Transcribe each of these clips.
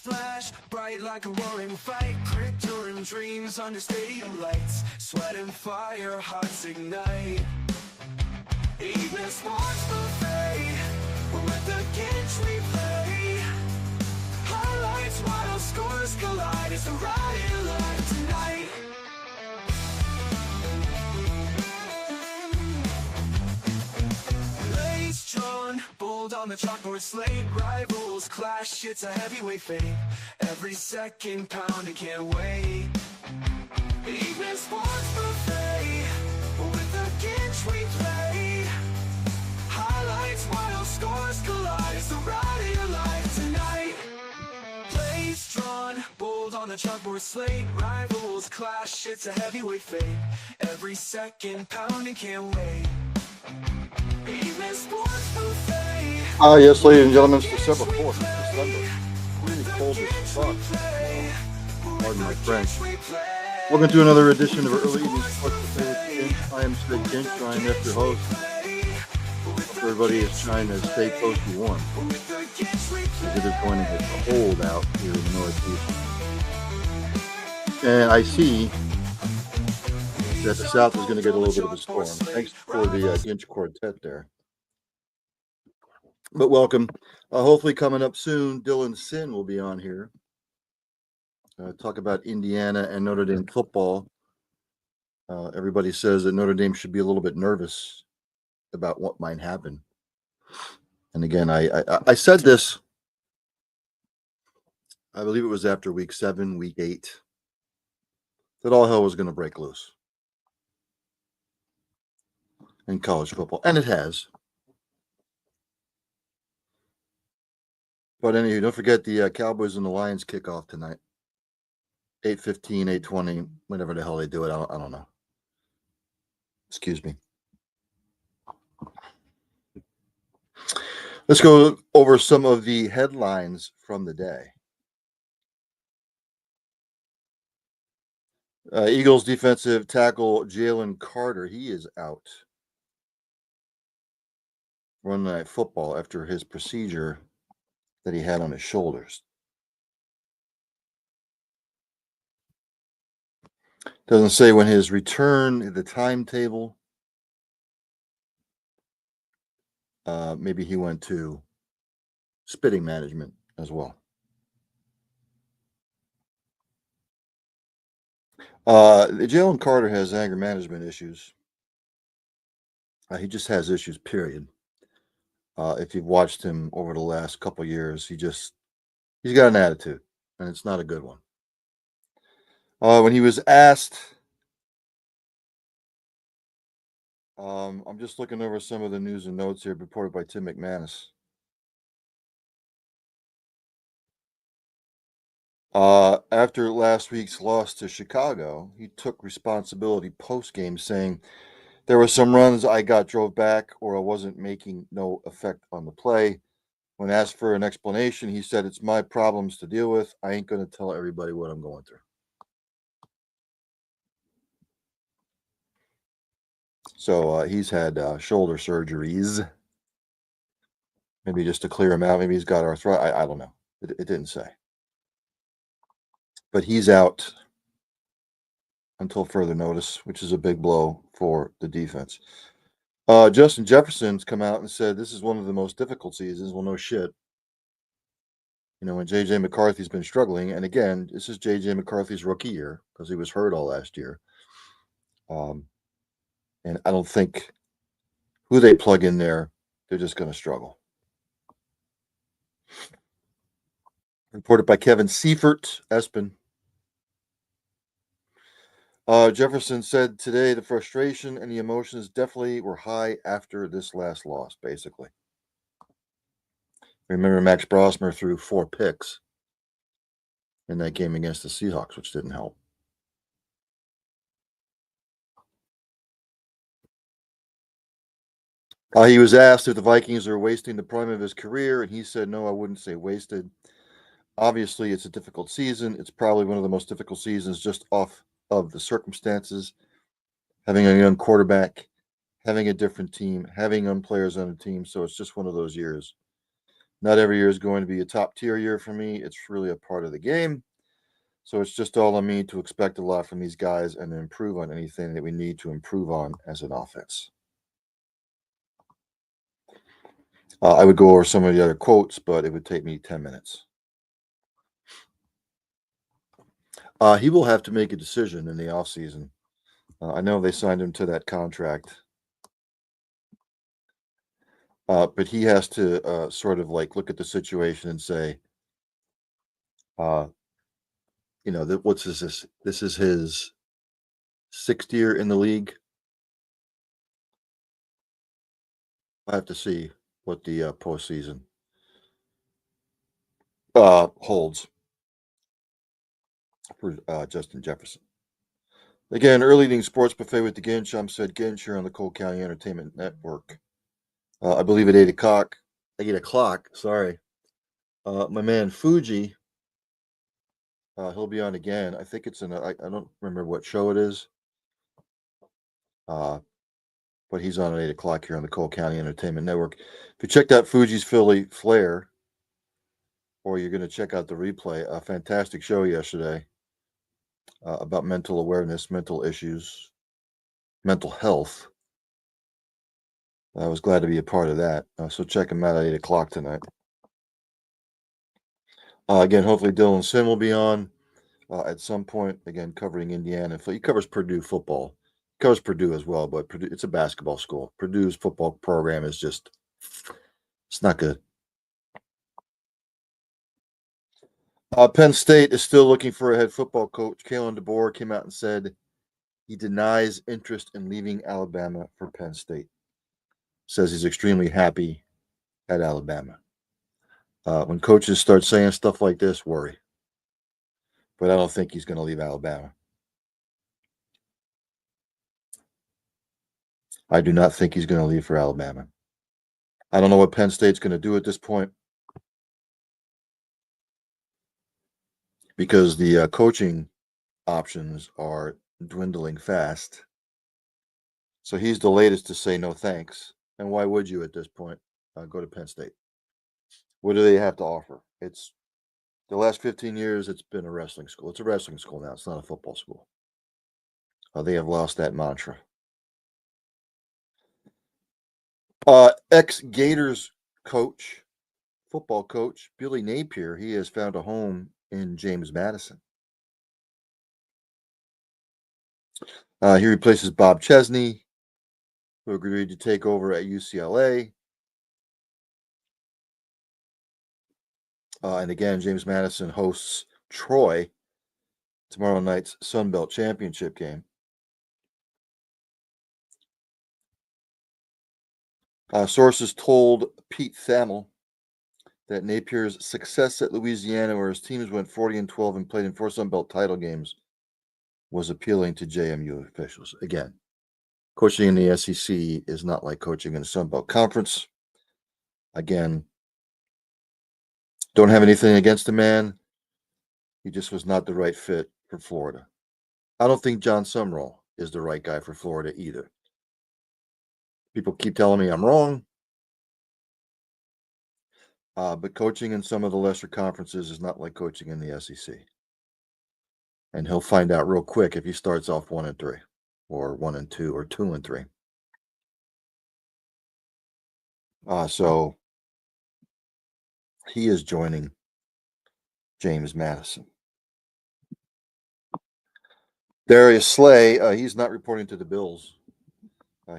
flash, bright like a roaring fight. Critter and dreams under stadium lights. Sweat and fire, hearts ignite. Evening sports buffet, with the Ginch replay. Highlights, wild scores collide. It's the riot live tonight. Blades drawn, bold on the chalkboard slate. Rivals clash, it's a heavyweight fate. Every second pounding, can't wait. Evening sports buffet, with the Ginch replay. Highlights, wild scores collide. It's the riot live tonight. Plays drawn, bold on the chalkboard slate. Rivals clash, it's a heavyweight fate. Every second pounding, can't wait. Evening sports buffet. Yes, ladies and gentlemen, it's December 4th, December. Really cold as fuck. Pardon my French. Welcome to another edition of our early evening sports buffet with Ginch. I am Sid Ginch, I am your host. Hope everybody is trying to stay close to warm. As it is going to get cold out here in the Northeast. And I see that the South is going to get a little bit of a storm. Thanks for the Ginch quartet there. But welcome. Hopefully coming up soon, Dylan Sin will be on here. Talk about Indiana and Notre Dame football. Everybody says that Notre Dame should be a little bit nervous about what might happen. And again, I said this, I believe it was after week 7, week 8, that all hell was going to break loose in college football. And it has. But anyway, don't forget the Cowboys and the Lions kickoff tonight. 8:15, 8:20, whenever the hell they do it. I don't know. Excuse me. Let's go over some of the headlines from the day. Eagles defensive tackle Jalen Carter, he is out. Monday Night Football after his procedure that he had on his shoulders. Doesn't say when his return, the timetable. Maybe he went to spitting management as well. Jalen Carter has anger management issues. He just has issues, period. If you've watched him over the last couple of years, he's got an attitude, and it's not a good one. When he was asked, I'm just looking over some of the news and notes here reported by Tim McManus. After last week's loss to Chicago, he took responsibility post-game, saying, "There were some runs I drove back or I wasn't making no effect on the play." When asked for an explanation, he said, "It's my problems to deal with. I ain't going to tell everybody what I'm going through." So he's had shoulder surgeries. Maybe just to clear him out. Maybe he's got arthritis. I don't know. It didn't say. But he's out until further notice, which is a big blow for the defense. Justin Jefferson's come out and said this is one of the most difficult seasons. Well, no shit. You know, when J.J. McCarthy's been struggling, and again, this is J.J. McCarthy's rookie year because he was hurt all last year. And I don't think who they plug in there, they're just going to struggle. Reported by Kevin Seifert, Espen. Jefferson said today the frustration and the emotions definitely were high after this last loss, basically. Remember, Max Brosmer threw 4 picks in that game against the Seahawks, which didn't help. He was asked if the Vikings are wasting the prime of his career, and he said, "No, I wouldn't say wasted. Obviously, it's a difficult season. It's probably one of the most difficult seasons just off of the circumstances. Having a young quarterback, having a different team, having young players on the team. So it's just one of those years. Not every year is going to be a top tier year for me. It's really a part of the game. So it's just all on me to expect a lot from these guys and to improve on anything that we need to improve on as an offense. I would go over some of the other quotes, but it would take me 10 minutes. He will have to make a decision in the offseason. I know they signed him to that contract, but he has to sort of like look at the situation and say, uh, what's this? This is his sixth year in the league. I have to see what the postseason holds for Justin Jefferson. Again, early evening sports buffet with the Ginch. I'm Sid Ginch here on the Cole County Entertainment Network. I believe at 8 o'clock. 8 o'clock. Sorry, my man Fuji. He'll be on again. I think it's I don't remember what show it is. But he's on at 8 o'clock here on the Cole County Entertainment Network. If you checked out Fuji's Philly Flair, or you're going to check out the replay, a fantastic show yesterday about mental awareness, mental issues, mental health. I was glad to be a part of that. So check him out at 8 o'clock tonight. Again, hopefully Dylan Sin will be on at some point. Again, covering Indiana. He covers Purdue football. He covers Purdue as well, but Purdue, it's a basketball school. Purdue's football program is just, it's not good. Penn State is still looking for a head football coach. Kalen DeBoer came out and said he denies interest in leaving Alabama for Penn State. Says he's extremely happy at Alabama. When coaches start saying stuff like this, worry. But I don't think he's going to leave Alabama. I do not think he's going to leave for Alabama. I don't know what Penn State's going to do at this point because the coaching options are dwindling fast. So he's the latest to say no thanks. And why would you at this point go to Penn State? What do they have to offer? It's the last 15 years, it's been a wrestling school. It's a wrestling school now. It's not a football school. They have lost that mantra. Ex-Gators coach, football coach, Billy Napier, he has found a home in James Madison. He replaces Bob Chesney, who agreed to take over at UCLA. And again, James Madison hosts Troy tomorrow night's Sun Belt Championship game. Sources told Pete Thamel that Napier's success at Louisiana, where his teams went 40-12 and played in 4 Sun Belt title games, was appealing to JMU officials. Again, coaching in the SEC is not like coaching in the Sun Belt Conference. Again, don't have anything against the man. He just was not the right fit for Florida. I don't think John Sumrall is the right guy for Florida either. People keep telling me I'm wrong. But coaching in some of the lesser conferences is not like coaching in the SEC. And he'll find out real quick if he starts off 1-3 or 1-2 or 2-3. So he is joining James Madison. Darius Slay, he's not reporting to the Bills.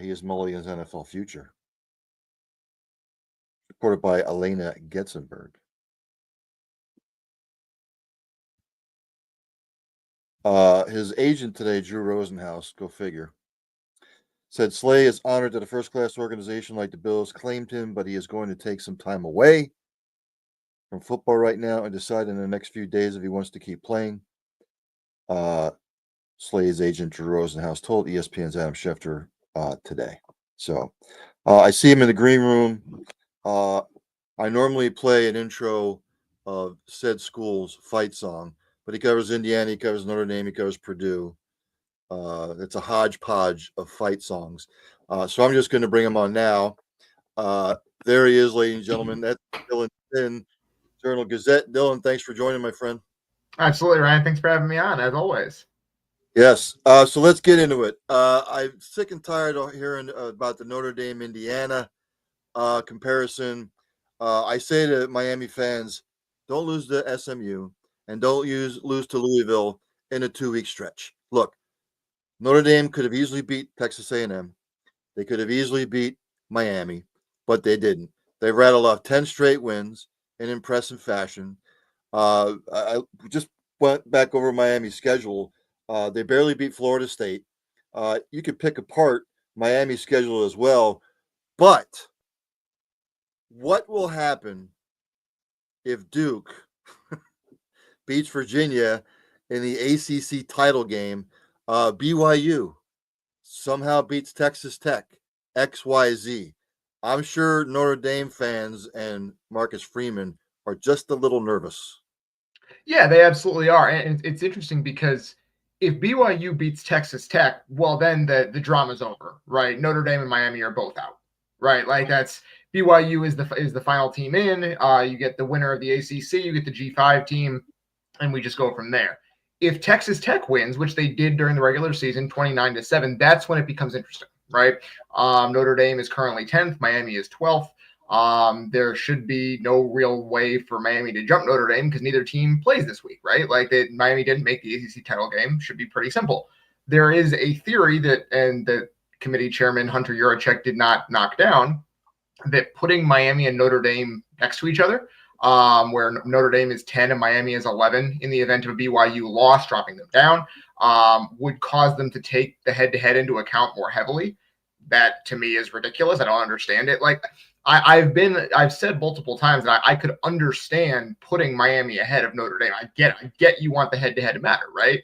He is Mulligan's NFL future. Reported by Elena Getzenberg. His agent today, Drew Rosenhaus, go figure, said Slay is honored that a first-class organization like the Bills claimed him, but he is going to take some time away from football right now and decide in the next few days if he wants to keep playing. Slay's agent, Drew Rosenhaus, told ESPN's Adam Schefter today. So I see him in the green room. I normally play an intro of said school's fight song, but he covers Indiana, he covers Notre Dame, he covers Purdue. It's a hodgepodge of fight songs. So I'm just going to bring him on now. There he is, ladies and gentlemen. That's Dylan Washington Journal-Gazette. Dylan, thanks for joining, my friend. Absolutely, Ryan. Thanks for having me on, as always. Yes. So let's get into it. I'm sick and tired of hearing about the Notre Dame Indiana comparison. I say to Miami fans, don't lose to SMU and don't lose to Louisville in a 2-week stretch. Look, Notre Dame could have easily beat Texas A&M. They could have easily beat Miami, but they didn't. They rattled off 10 straight wins in impressive fashion. I just went back over Miami's schedule. They barely beat Florida State. You could pick apart Miami's schedule as well, but what will happen if Duke beats Virginia in the ACC title game? BYU somehow beats Texas Tech, XYZ. I'm sure Notre Dame fans and Marcus Freeman are just a little nervous. Yeah, they absolutely are. And it's interesting because if BYU beats Texas Tech, well, then the drama's over, right? Notre Dame and Miami are both out, right? Like that's BYU is the final team in. You get the winner of the ACC, you get the G5 team, and we just go from there. If Texas Tech wins, which they did during the regular season, 29-7, that's when it becomes interesting, right? Notre Dame is currently 10th, Miami is 12th. There should be no real way for Miami to jump Notre Dame because neither team plays this week, right? Like Miami didn't make the ACC title game. Should be pretty simple. There is a theory and the committee chairman Hunter Yurachek did not knock down, that putting Miami and Notre Dame next to each other, where Notre Dame is 10 and Miami is 11 in the event of a BYU loss, dropping them down, would cause them to take the head-to-head into account more heavily. That to me is ridiculous. I don't understand it. Like I've said multiple times that I could understand putting Miami ahead of Notre Dame. I get you want the head-to-head to matter, right?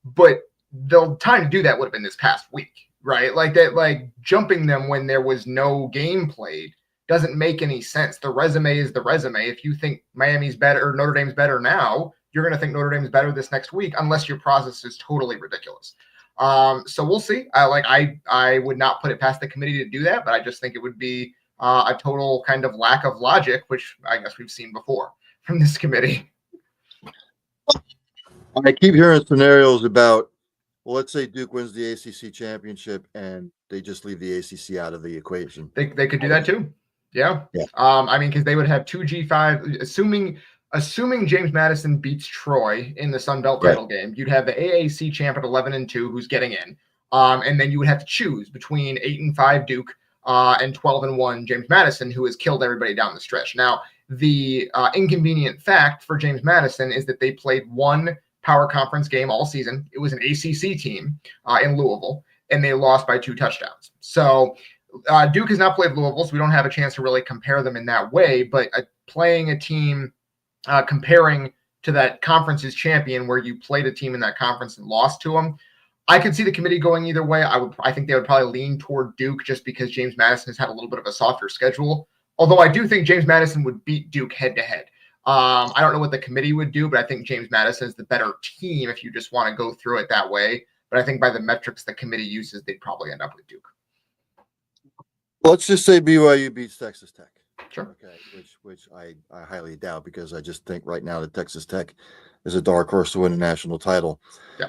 But the time to do that would have been this past week, right? Like that, like jumping them when there was no game played doesn't make any sense. The resume is the resume. If you think Miami's better or Notre Dame's better now, you're going to think Notre Dame's better this next week, unless your process is totally ridiculous. So we'll see. I would not put it past the committee to do that, but I just think it would be a total kind of lack of logic, which I guess we've seen before from this committee. I keep hearing scenarios about, well, let's say Duke wins the ACC championship and they just leave the ACC out of the equation. They could do that too. Yeah. I mean, because they would have two G5, assuming James Madison beats Troy in the Sun Belt title game, you'd have the AAC champ at 11-2 who's getting in. And then you would have to choose between 8-5 Duke and 12-1 James Madison, who has killed everybody down the stretch. Now, the inconvenient fact for James Madison is that they played one power conference game all season. It was an ACC team in Louisville, and they lost by 2 touchdowns. So Duke has not played Louisville, so we don't have a chance to really compare them in that way. But playing a team, comparing to that conference's champion where you played a team in that conference and lost to them, I could see the committee going either way. I think they would probably lean toward Duke just because James Madison has had a little bit of a softer schedule. Although I do think James Madison would beat Duke head-to-head. I don't know what the committee would do, but I think James Madison is the better team if you just want to go through it that way. But I think by the metrics the committee uses, they'd probably end up with Duke. Let's just say BYU beats Texas Tech. Sure. Okay, which I highly doubt, because I just think right now that Texas Tech is a dark horse to win a national title. Yeah.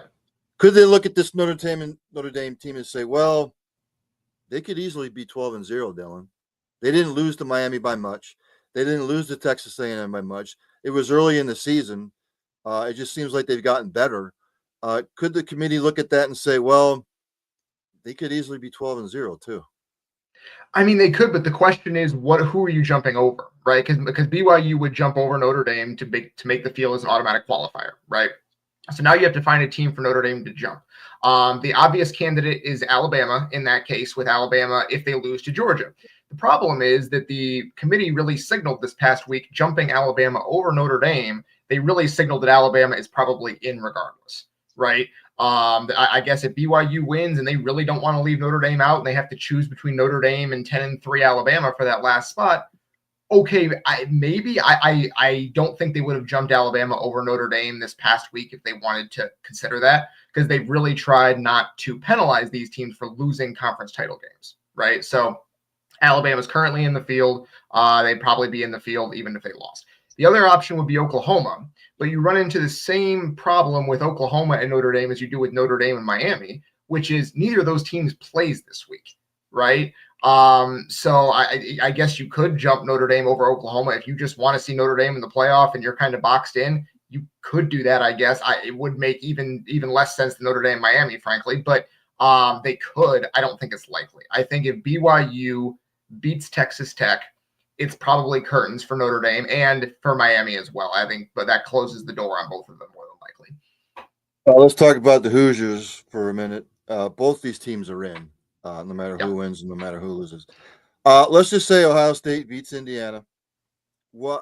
Could they look at this Notre Dame team and say, well, they could easily be 12-0, Dylan. They didn't lose to Miami by much. They didn't lose to Texas A&M by much. It was early in the season. It just seems like they've gotten better. Could the committee look at that and say, well, they could easily be 12-0 too? I mean, they could, but the question is, who are you jumping over, right? Because BYU would jump over Notre Dame to make the field as an automatic qualifier, right? So now you have to find a team for Notre Dame to jump. The obvious candidate is Alabama in that case, with Alabama if they lose to Georgia. The problem is that the committee really signaled this past week, jumping Alabama over Notre Dame. They really signaled that Alabama is probably in regardless, right? I guess if BYU wins and they really don't want to leave Notre Dame out and they have to choose between Notre Dame and 10-3 Alabama for that last spot, okay, I don't think they would have jumped Alabama over Notre Dame this past week if they wanted to consider that, because they've really tried not to penalize these teams for losing conference title games, right? So Alabama's currently in the field. They'd probably be in the field even if they lost. The other option would be Oklahoma, but you run into the same problem with Oklahoma and Notre Dame as you do with Notre Dame and Miami, which is neither of those teams plays this week, right? So I guess you could jump Notre Dame over Oklahoma if you just want to see Notre Dame in the playoff and you're kind of boxed in. You could do that, I guess. It would make even less sense than Notre Dame, Miami, frankly, but they could. I don't think it's likely. I think if BYU beats Texas Tech, it's probably curtains for Notre Dame and for Miami as well. I think, but that closes the door on both of them more than likely. Let's talk about the Hoosiers for a minute. Both these teams are in, no matter who wins and no matter who loses. Let's just say Ohio State beats Indiana. Where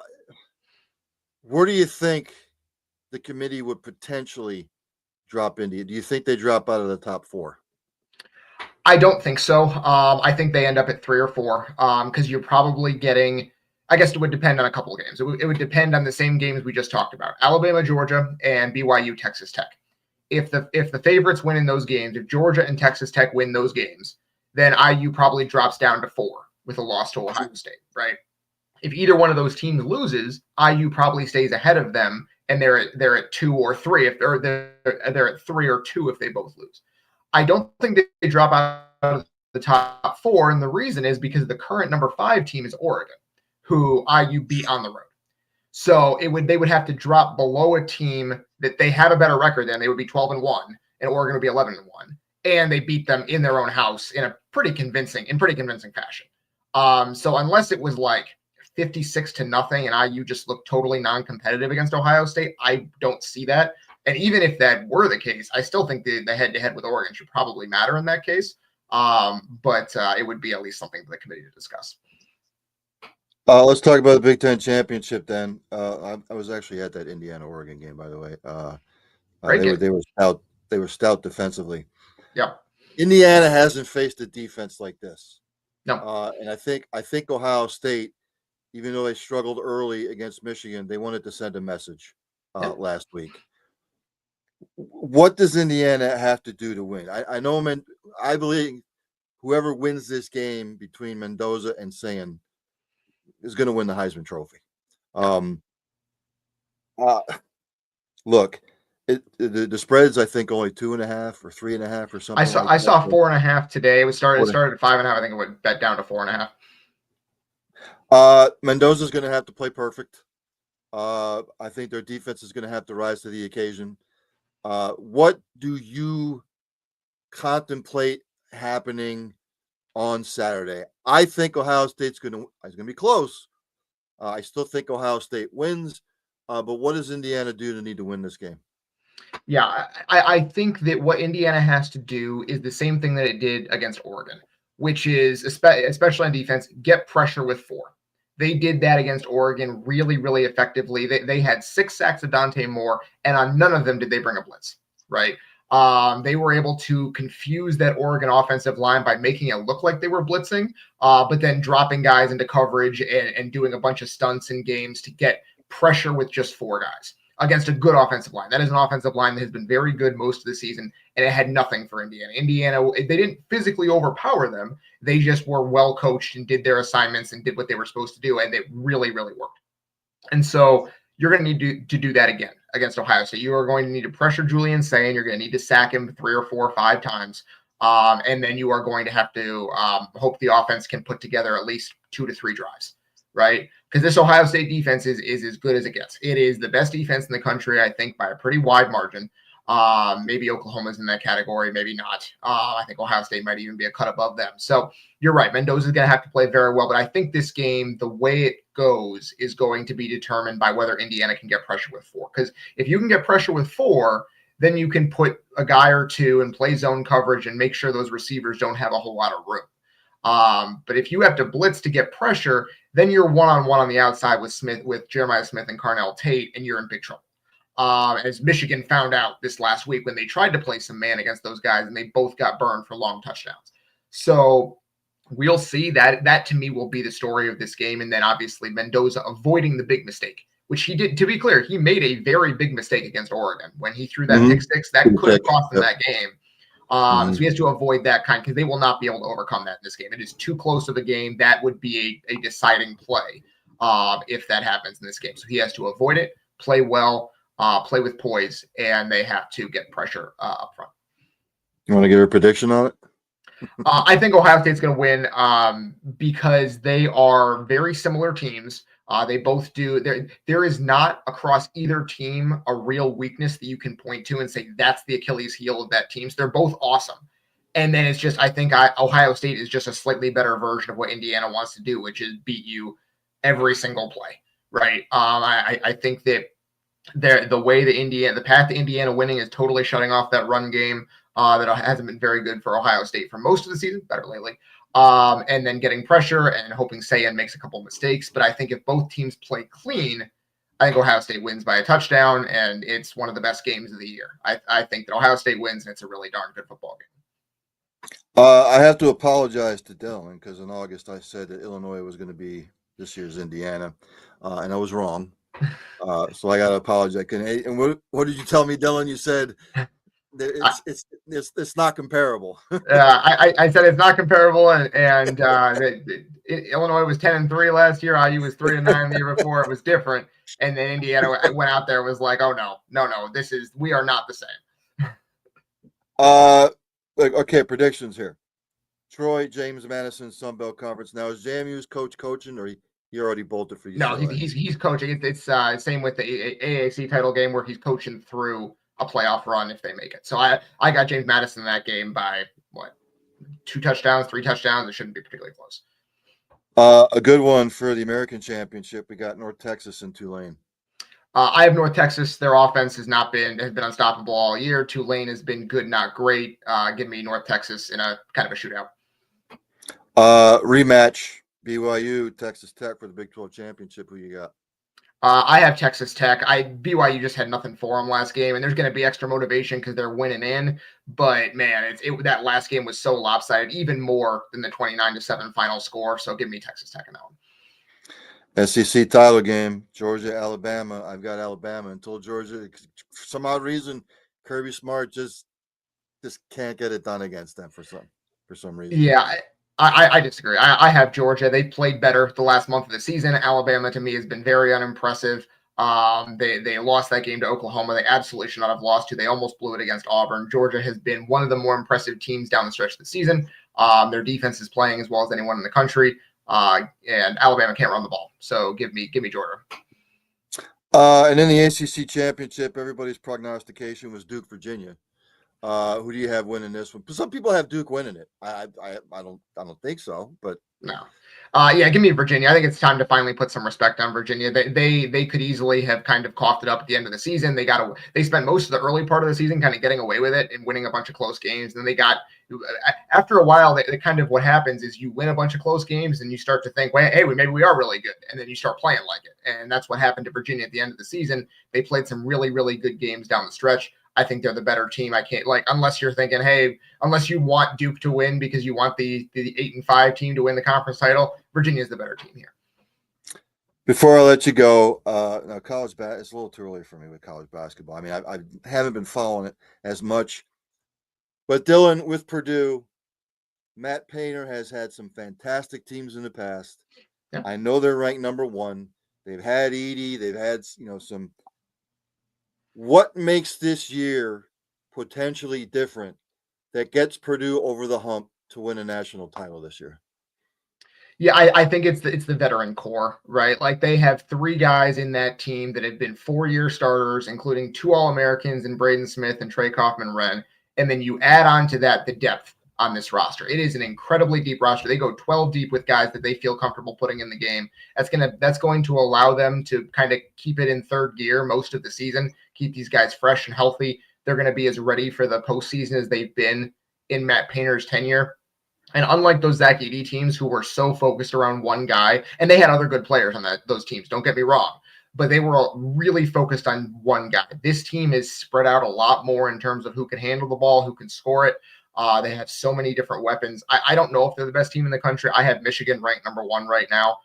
do you think the committee would potentially drop India? Do you think they drop out of the top 4? I don't think so. I think they end up at 3 or 4 because you're probably getting, I guess it would depend on a couple of games. It would depend on the same games we just talked about, Alabama, Georgia, and BYU, Texas Tech. If the favorites win in those games, if Georgia and Texas Tech win those games, then IU probably drops down to 4 with a loss to Ohio State, right? If either one of those teams loses, IU probably stays ahead of them, and they're at 2 or 3 if they're at 3 or 2 if they both lose. I don't think they drop out of the top 4, and the reason is because the current number 5 team is Oregon, who IU beat on the road. So they would have to drop below a team that they have a better record than. They would be 12-1, and Oregon would be 11-1, and they beat them in their own house in pretty convincing fashion. So unless it was like 56-0 and IU just looked totally non-competitive against Ohio State, I don't see that. And even if that were the case, I still think the head-to-head with Oregon should probably matter in that case. But it would be at least something for the committee to discuss. Let's talk about the Big Ten championship then. I was actually at that Indiana-Oregon game, by the way. They were stout defensively. Yeah. Indiana hasn't faced a defense like this. No. And I think Ohio State, even though they struggled early against Michigan, they wanted to send a message last week. What does Indiana have to do to win? I believe whoever wins this game between Mendoza and Sayin is going to win the Heisman Trophy. Look, the spread's I think only 2.5 or 3.5 or something. I saw 4.5 today. It started at 5.5. I think it would bet down to 4.5. Mendoza's going to have to play perfect. I think their defense is going to have to rise to the occasion. What do you contemplate happening on Saturday? I think Ohio State's going to be close. I still think Ohio State wins. But what does Indiana do to need to win this game? Yeah, I think that what Indiana has to do is the same thing that it did against Oregon, which is, especially on defense, get pressure with 4. They did that against Oregon really, really effectively. They had 6 sacks of Dante Moore, and on none of them did they bring a blitz, right? They were able to confuse that Oregon offensive line by making it look like they were blitzing, but then dropping guys into coverage and doing a bunch of stunts in games to get pressure with just 4 guys against a good offensive line. That is an offensive line that has been very good most of the season, and it had nothing for Indiana. They didn't physically overpower them. They just were well coached and did their assignments and did what they were supposed to do, and it really, really worked. And so you're going to need to do that again against Ohio State. You are going to need to pressure Julian Sayin. You're going to need to sack him 3 or 4 or 5 times. And then you are going to have to hope the offense can put together at least 2 to 3 drives, right? Because this Ohio State defense is as good as it gets. It is the best defense in the country, I think, by a pretty wide margin. Maybe Oklahoma's in that category, maybe not. I think Ohio State might even be a cut above them. So you're right. Mendoza's going to have to play very well. But I think this game, the way it goes, is going to be determined by whether Indiana can get pressure with 4. Because if you can get pressure with 4, then you can put a guy or 2 and play zone coverage and make sure those receivers don't have a whole lot of room. But if you have to blitz to get pressure, then you're one-on-one on the outside with Jeremiah Smith and Carnell Tate, and you're in big trouble. As Michigan found out this last week when they tried to play some man against those guys, and they both got burned for long touchdowns. So we'll see. That to me will be the story of this game. And then obviously Mendoza avoiding the big mistake, which he did. To be clear, he made a very big mistake against Oregon when he threw that pick 6. That could have cost them that game. So he has to avoid that because they will not be able to overcome that in this game. It is too close of a game. That would be a deciding play if that happens in this game. So he has to avoid it, play well, play with poise, and they have to get pressure up front. You want to give a prediction on it? I think Ohio State's going to win because they are very similar teams. They both do. There is not across either team a real weakness that you can point to and say that's the Achilles heel of that team. So they're both awesome. And then it's just, I think Ohio State is just a slightly better version of what Indiana wants to do, which is beat you every single play, right? I think that the path to Indiana winning is totally shutting off that run game that hasn't been very good for Ohio State for most of the season, better lately. And then getting pressure and hoping Sayan makes a couple of mistakes. But I think if both teams play clean, I think Ohio State wins by a touchdown, and it's one of the best games of the year. I think that Ohio State wins, and it's a really darn good football game. I have to apologize to Dylan because in August I said that Illinois was going to be this year's Indiana, and I was wrong. So I got to apologize. And what did you tell me, Dylan? You said it's not comparable. I said it's not comparable, and Illinois was 10-3 last year. IU was 3-9 the year before. It was different, and then Indiana went out there and was like, "Oh no, we are not the same." Okay, predictions here. Troy, James Madison, Sun Belt Conference. Now, is JMU's coaching, or he already bolted for you? No, he's coaching. It's same with the AAC title game where he's coaching through a playoff run if they make it. So I got James Madison in that game by 2 touchdowns, 3 touchdowns. It shouldn't be particularly close. A good one for the American Championship. We got North Texas and Tulane. I have North Texas. Their offense has been unstoppable all year. Tulane has been good, not great. Give me North Texas in a kind of a shootout. Rematch, BYU, Texas Tech for the Big 12 championship. Who you got? I have Texas Tech. BYU just had nothing for them last game, and there's going to be extra motivation because they're winning in. But man, that last game was so lopsided, even more than the 29-7 final score. So give me Texas Tech in that one. SEC title game, Georgia, Alabama. I've got Alabama until Georgia. For some odd reason, Kirby Smart just can't get it done against them for some reason. Yeah, I disagree. I have Georgia. They played better the last month of the season. Alabama, to me, has been very unimpressive. They lost that game to Oklahoma. They absolutely should not have lost to. They almost blew it against Auburn. Georgia has been one of the more impressive teams down the stretch of the season. Their defense is playing as well as anyone in the country. And Alabama can't run the ball. So give me Georgia. And in the ACC championship, everybody's prognostication was Duke, Virginia. Who do you have winning this one? Some people have Duke winning it. I don't think so, but no. Yeah, give me Virginia. I think it's time to finally put some respect on Virginia. They could easily have kind of coughed it up at the end of the season. They spent most of the early part of the season kind of getting away with it and winning a bunch of close games. And then after a while, kind of what happens is you win a bunch of close games and you start to think, well, hey, maybe we are really good. And then you start playing like it. And that's what happened to Virginia at the end of the season. They played some really, really good games down the stretch. I think they're the better team. I can't unless you're thinking, hey, unless you want Duke to win because you want the 8-5 team to win the conference title, Virginia's the better team here. Before I let you go, now college it's a little too early for me with college basketball. I mean, I haven't been following it as much. But Dylan, with Purdue, Matt Painter has had some fantastic teams in the past. Yeah. I know they're ranked number 1. They've had Edey. They've had some. What makes this year potentially different that gets Purdue over the hump to win a national title this year? Yeah, I think it's the veteran core, right? Like they have 3 guys in that team that have been 4-year starters, including 2 All-Americans in Braden Smith and Trey Kaufman-Renn. And then you add on to that the depth on this roster. It is an incredibly deep roster. They go 12 deep with guys that they feel comfortable putting in the game. That's going to allow them to kind of keep it in third gear most of the season, keep these guys fresh and healthy. They're going to be as ready for the postseason as they've been in Matt Painter's tenure. And unlike those Zach Edey teams who were so focused around one guy, and they had other good players on those teams, don't get me wrong, but they were really focused on one guy. This team is spread out a lot more in terms of who can handle the ball, who can score it. They have so many different weapons. I don't know if they're the best team in the country. I have Michigan ranked number 1 right now,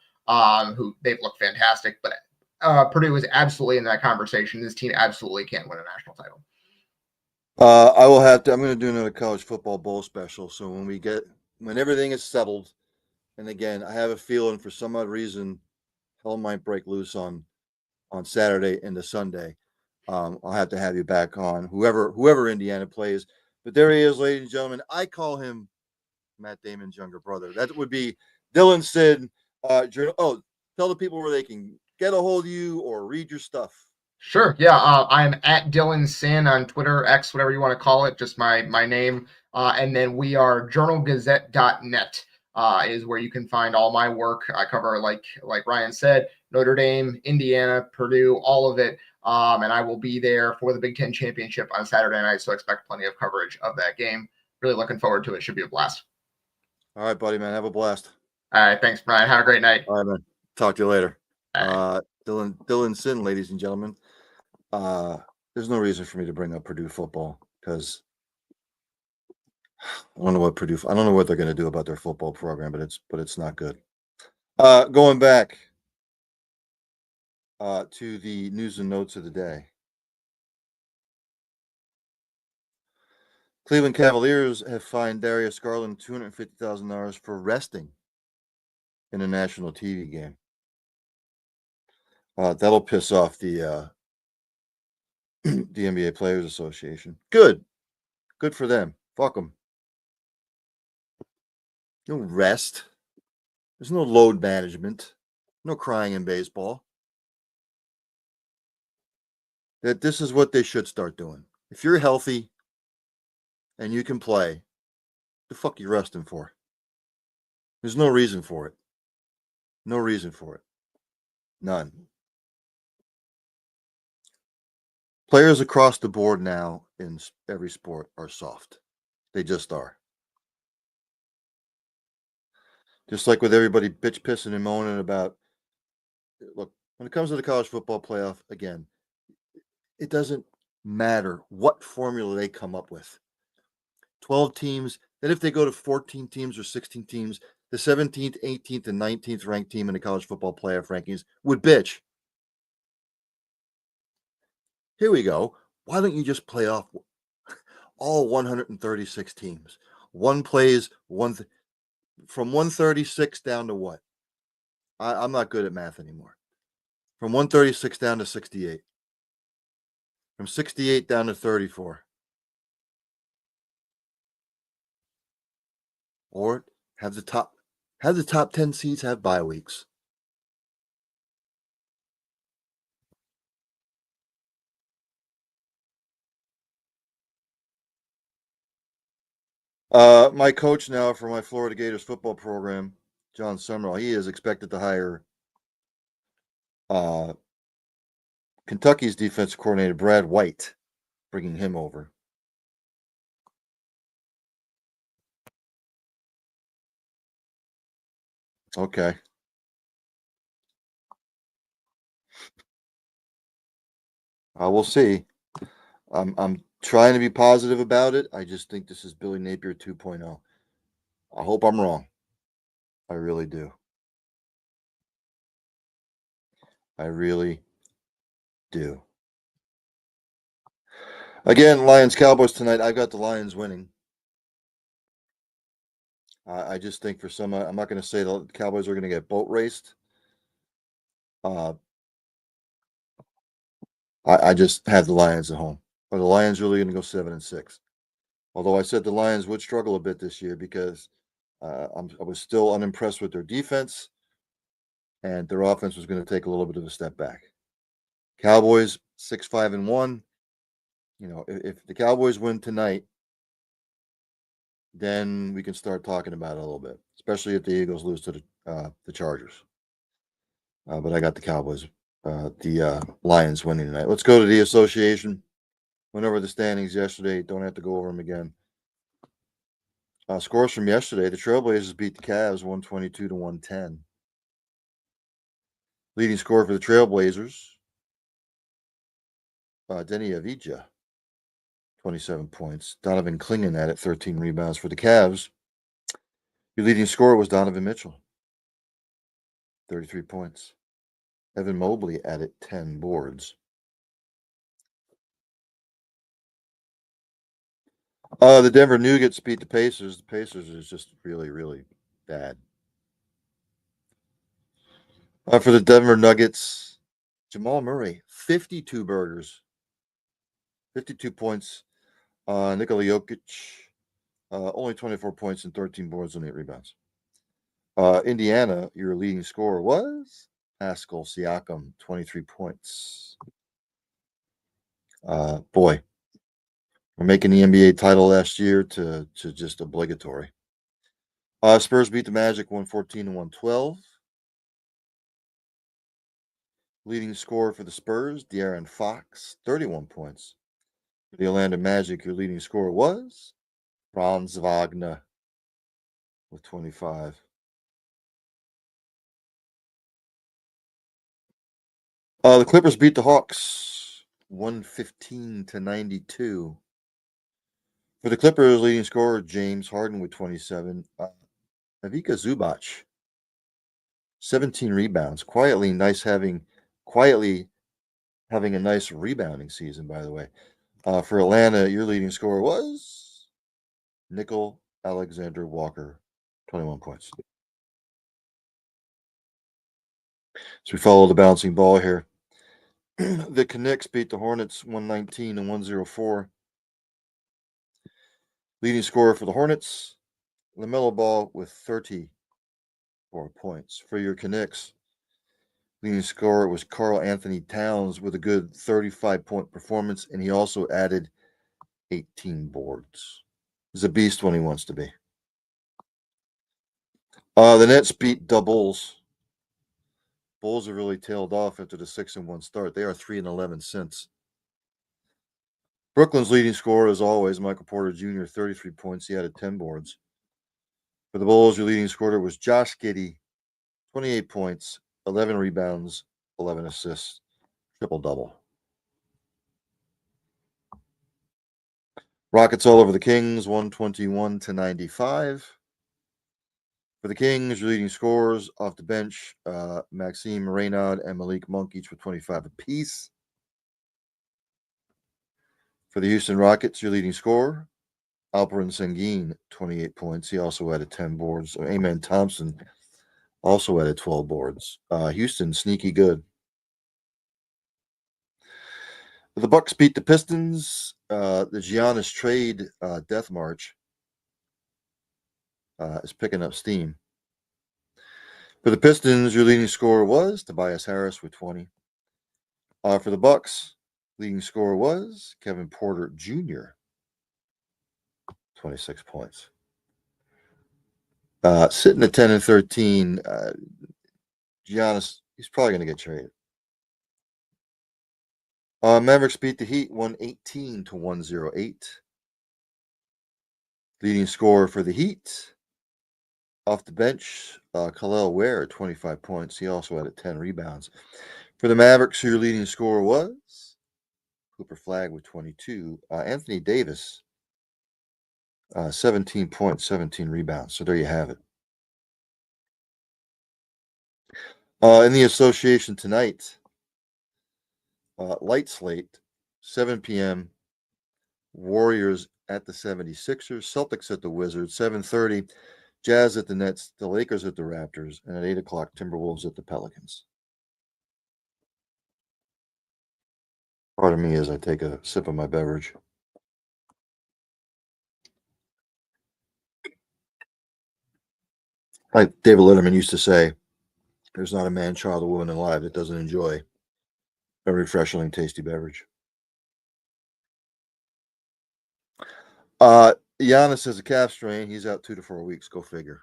who they've looked fantastic, but Purdue is absolutely in that conversation. This team absolutely can't win a national title. I will have to. I'm going to do another college football bowl special. So when everything is settled, and again, I have a feeling for some odd reason, hell might break loose on Saturday into Sunday. I'll have to have you back on whoever Indiana plays. But there he is, ladies and gentlemen. I call him Matt Damon's younger brother. That would be Dylan Sid. Tell the people where they can get a hold of you or read your stuff. Sure. Yeah. I'm at Dylan Sin on Twitter, X, whatever you want to call it, just my name. And then we are journalgazette.net is where you can find all my work. I cover, like Ryan said, Notre Dame, Indiana, Purdue, all of it. And I will be there for the Big Ten Championship on Saturday night. So expect plenty of coverage of that game. Really looking forward to it. Should be a blast. All right, buddy, man. Have a blast. All right. Thanks, Brian. Have a great night. All right, man. Talk to you later. All right. Dylan Sin, ladies and gentlemen. There's no reason for me to bring up Purdue football because I don't know what they're going to do about their football program, but it's not good. Going back to the news and notes of the day. Cleveland Cavaliers have fined Darius Garland $250,000 for resting in a national TV game. That'll piss off the the NBA Players Association. Good for them. Fuck them. No rest. There's no load management. No crying in baseball. That this is what they should start doing. If you're healthy and you can play, the fuck you resting for? There's no reason for it. No reason for it. None. Players across the board now in every sport are soft. They just are. Just like with everybody bitch pissing and moaning about, look, when it comes to the college football playoff, again, it doesn't matter what formula they come up with. 12 teams, then if they go to 14 teams or 16 teams, the 17th, 18th, and 19th ranked team in the college football playoff rankings would bitch. Here we go. Why don't you just play off all 136 teams? One plays from 136 down to what? I'm not good at math anymore. From 136 down to 68. From 68 down to 34. Or have the top 10 seeds have bye weeks. My coach now for my Florida Gators football program, John Summerall, he is expected to hire Kentucky's defensive coordinator, Brad White, bringing him over. Okay. We'll see. I'm trying to be positive about it. I just think this is Billy Napier 2.0. I hope I'm wrong. I really do. I really do. Again, Lions Cowboys tonight. I got the Lions winning. I just think for some, I'm not going to say the Cowboys are going to get boat raced. I just have the Lions at home. Are the Lions really going to go 7-6? Although I said the Lions would struggle a bit this year because I was still unimpressed with their defense, and their offense was going to take a little bit of a step back. Cowboys 6-5-1. You know, if the Cowboys win tonight, then we can start talking about it a little bit, especially if the Eagles lose to the Chargers. But I got the Cowboys, the Lions winning tonight. Let's go to the association. Went over the standings yesterday. Don't have to go over them again. Scores from yesterday: the Trailblazers beat the Cavs 122-110. Leading scorer for the Trailblazers, Denny Avdija, 27 points. Donovan Clingan added 13 rebounds for the Cavs. Your leading scorer was Donovan Mitchell, 33 points. Evan Mobley added 10 boards. The Denver Nuggets beat the Pacers. The Pacers is just really, really bad. For the Denver Nuggets, Jamal Murray, 52 burgers, 52 points. Nikola Jokic, only 24 points and 13 boards and 8 rebounds. Indiana, your leading scorer was Pascal Siakam, 23 points. Boy, we're making the NBA title last year to just obligatory. Spurs beat the Magic 114 to 112. Leading scorer for the Spurs, De'Aaron Fox, 31 points. For the Orlando Magic, your leading scorer was Franz Wagner with 25. The Clippers beat the Hawks 115 to 92. For the Clippers, leading scorer James Harden with 27. Ivica Zubac, 17 rebounds. Quietly having a nice rebounding season, by the way. For Atlanta, your leading scorer was Nickel Alexander Walker, 21 points. So we follow the bouncing ball here. The Knicks beat the Hornets 119 to 104. Leading scorer for the Hornets, LaMelo Ball with 34 points. For your Knicks, leading scorer was Karl Anthony Towns with a good 35-point performance, and he also added 18 boards. He's a beast when he wants to be. The Nets beat the Bulls. Bulls have really tailed off after the 6-1 start. They are 3-11 since. Brooklyn's leading scorer, as always, Michael Porter Jr., 33 points. He added 10 boards. For the Bulls, your leading scorer was Josh Giddey, 28 points, 11 rebounds, 11 assists, triple-double. Rockets all over the Kings, 121 to 95. For the Kings, your leading scorers off the bench, Maxime Reynaud and Malik Monk, each with 25 apiece. For the Houston Rockets, your leading scorer, Alperen Sengun, 28 points. He also added 10 boards. Amen Thompson also added 12 boards. Houston, sneaky good. The Bucks beat the Pistons. The Giannis trade death march is picking up steam. For the Pistons, your leading scorer was Tobias Harris with 20. For the Bucks, leading scorer was Kevin Porter Jr., 26 points. Sitting at 10 and 13, Giannis, he's probably going to get traded. Mavericks beat the Heat 118 to 108. Leading scorer for the Heat, off the bench, Khalil Ware, 25 points. He also had 10 rebounds. For the Mavericks, your leading scorer was Cooper Flagg with 22. Anthony Davis, 17 points, 17 rebounds. So there you have it. In the association tonight, light slate, 7 p.m., Warriors at the 76ers, Celtics at the Wizards, 7:30, Jazz at the Nets, the Lakers at the Raptors, and at 8 o'clock, Timberwolves at the Pelicans. Pardon me as I take a sip of my beverage. Like David Letterman used to say, there's not a man, child, or woman alive that doesn't enjoy a refreshingly tasty beverage. Giannis has a calf strain. He's out 2 to 4 weeks. Go figure.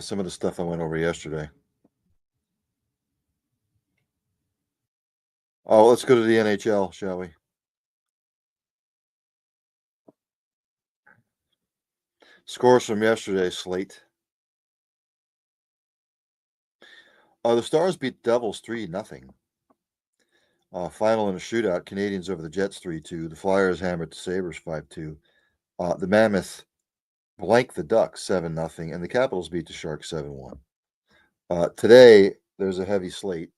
Some of the stuff I went over yesterday. Oh, let's go to the NHL, shall we? Scores from yesterday's slate. The Stars beat Devils 3-0. Final in a shootout, Canadiens over the Jets 3-2. The Flyers hammered the Sabres 5-2. The Mammoth blanked the Ducks 7-0. And the Capitals beat the Sharks 7-1. Today, there's a heavy slate.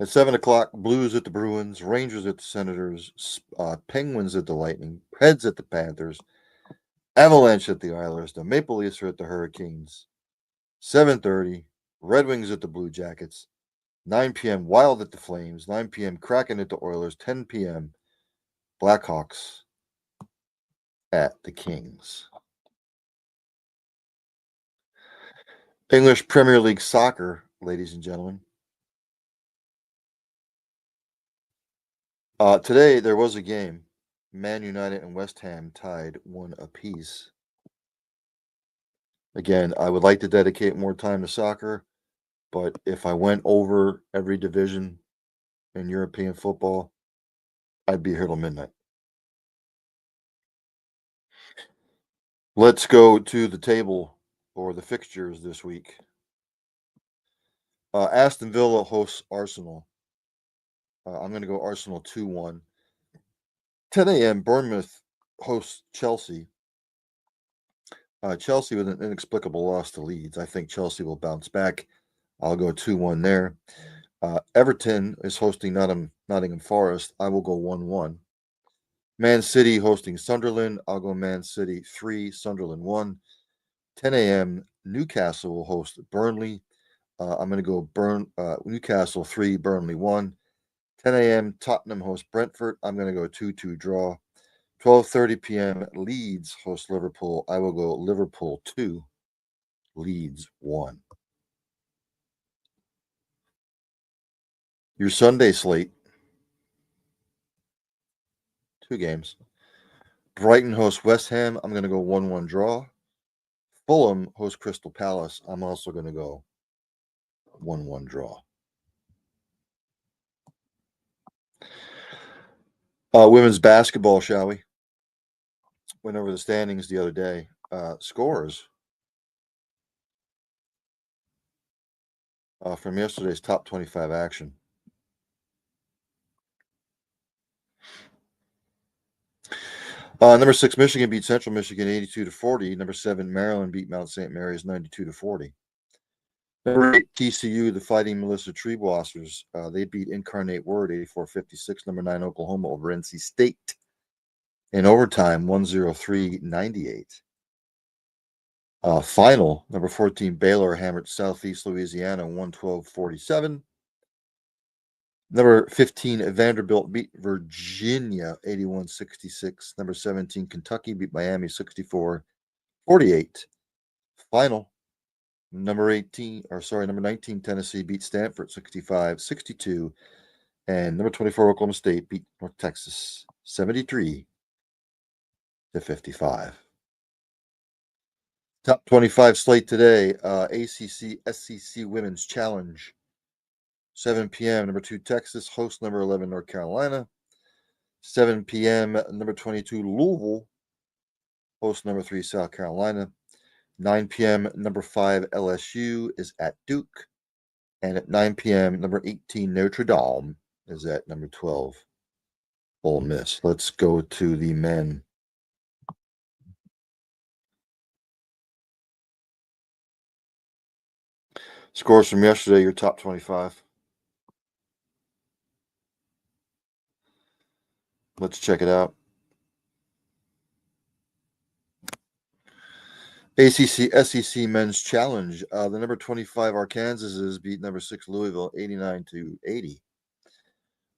At 7 o'clock, Blues at the Bruins, Rangers at the Senators, Penguins at the Lightning, Preds at the Panthers, Avalanche at the Islanders, the Maple Leafs are at the Hurricanes. 7:30, Red Wings at the Blue Jackets. 9 p.m., Wild at the Flames. 9 p.m., Kraken at the Oilers. 10 p.m., Blackhawks at the Kings. English Premier League soccer, ladies and gentlemen. Today there was a game. Man United and West Ham tied 1 apiece. Again, I would like to dedicate more time to soccer, but if I went over every division in European football, I'd be here till midnight. Let's go to the table or the fixtures this week. Aston Villa hosts Arsenal. I'm going to go Arsenal 2-1. 10 a.m., Bournemouth hosts Chelsea. Chelsea with an inexplicable loss to Leeds. I think Chelsea will bounce back. I'll go 2-1 there. Everton is hosting Nottingham Forest. I will go 1-1. Man City hosting Sunderland. I'll go Man City 3, Sunderland 1. 10 a.m., Newcastle will host Burnley. I'm going to go Newcastle 3, Burnley 1. 10 a.m., Tottenham hosts Brentford. I'm going to go 2-2 draw. 12:30 p.m., Leeds hosts Liverpool. I will go Liverpool 2, Leeds 1. Your Sunday slate, 2 games. Brighton hosts West Ham. I'm going to go 1-1 draw. Fulham hosts Crystal Palace. I'm also going to go 1-1 draw. Women's basketball, shall we? Went over the standings the other day. Scores from yesterday's top 25 action. Number 6, Michigan beat Central Michigan 82-40. Number 7, Maryland beat Mount St. Mary's 92-40. Number 8, TCU, the Fighting Melissa Treebossers, they beat Incarnate Word 84-56. Number 9, Oklahoma over NC State in overtime 103-98. Final, number 14, Baylor hammered Southeast Louisiana 112-47. Number 15, Vanderbilt beat Virginia 81-66. Number 17, Kentucky beat Miami 64-48. Final, number 19, Tennessee beat Stanford 65-62. And number 24, Oklahoma State beat North Texas 73-55. Top 25 slate today, ACC SEC Women's Challenge. 7 p.m., number 2, Texas hosts number 11, North Carolina. 7 p.m., number 22, Louisville hosts number 3, South Carolina. 9 p.m., number 5, LSU is at Duke. And at 9 p.m., number 18, Notre Dame is at number 12, Ole Miss. Let's go to the men. Scores from yesterday, your top 25. Let's check it out. ACC SEC Men's Challenge. The number 25 Arkansas beat number 6 Louisville 89-80.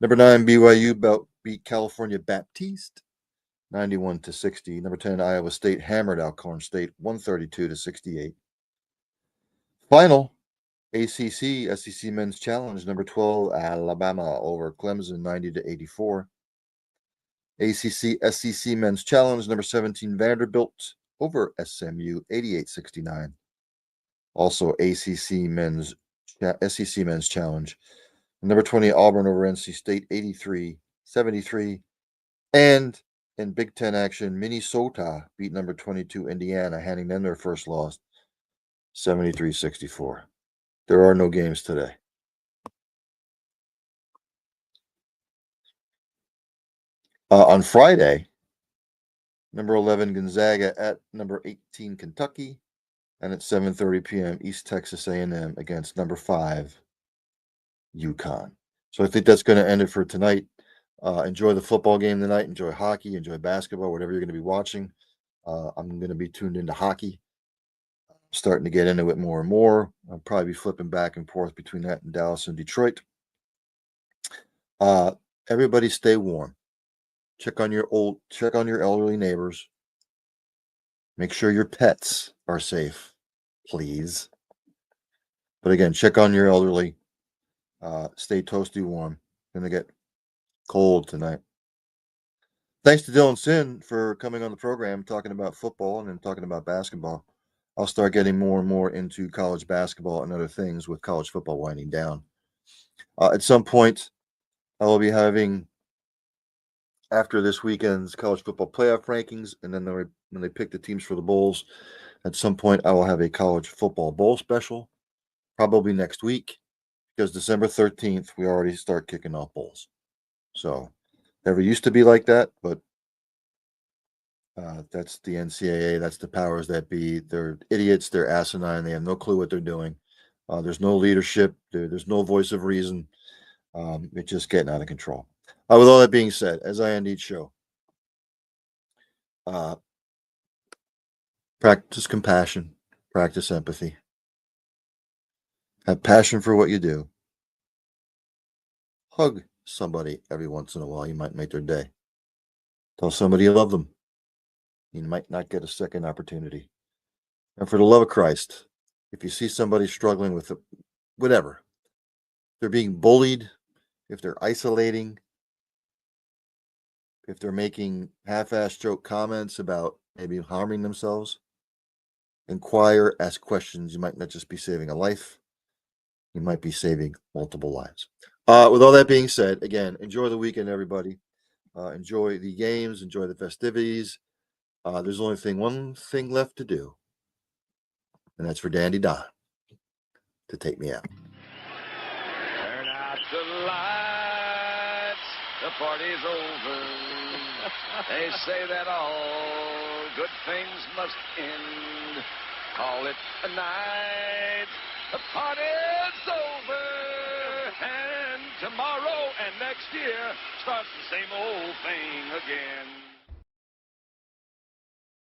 Number 9 BYU beat California Baptiste 91-60. Number 10 Iowa State hammered Alcorn State 132-68. Final ACC SEC Men's Challenge. Number 12 Alabama over Clemson 90-84. ACC SEC Men's Challenge. Number 17 Vanderbilt over SMU 88-69. Also ACC SEC Men's Challenge. Number 20 Auburn over NC State 83-73. And in Big Ten action, Minnesota beat number 22 Indiana, handing them their first loss 73-64. There are no games today. On Friday, number 11 Gonzaga at number 18 Kentucky, and at 7:30 p.m. East Texas A&M against number 5 UConn. So I think that's going to end it for tonight. Enjoy the football game tonight. Enjoy hockey. Enjoy basketball, whatever you're going to be watching. I'm going to be tuned into hockey. Starting to get into it more and more. I'll probably be flipping back and forth between that and Dallas and Detroit. Everybody stay warm. Check on your elderly neighbors. Make sure your pets are safe, please. But again, check on your elderly. Stay toasty warm. Gonna get cold tonight. Thanks to Dylan Sin for coming on the program, talking about football and then talking about basketball. I'll start getting more and more into college basketball and other things with college football winding down. At some point, I will be having, after this weekend's college football playoff rankings, and then when they pick the teams for the bowls, at some point I will have a college football bowl special, probably next week, because December 13th, we already start kicking off bowls. So, never used to be like that, but that's the NCAA. That's the powers that be. They're idiots. They're asinine. They have no clue what they're doing. There's no leadership. There's no voice of reason. It's just getting out of control. With all that being said, as I end each show, practice compassion, practice empathy, have passion for what you do. Hug somebody every once in a while. You might make their day. Tell somebody you love them. You might not get a second opportunity. And for the love of Christ, if you see somebody struggling with whatever, they're being bullied, if they're isolating, if they're making half-assed joke comments about maybe harming themselves, inquire, ask questions. You might not just be saving a life, you might be saving multiple lives. With all that being said, again, enjoy the weekend, everybody. Enjoy the games, enjoy the festivities. There's only one thing left to do, and that's for Dandy Don to take me out. Turn out the lights, the party's over. They say that all good things must end. Call it a night, the party's over. And tomorrow and next year starts the same old thing again.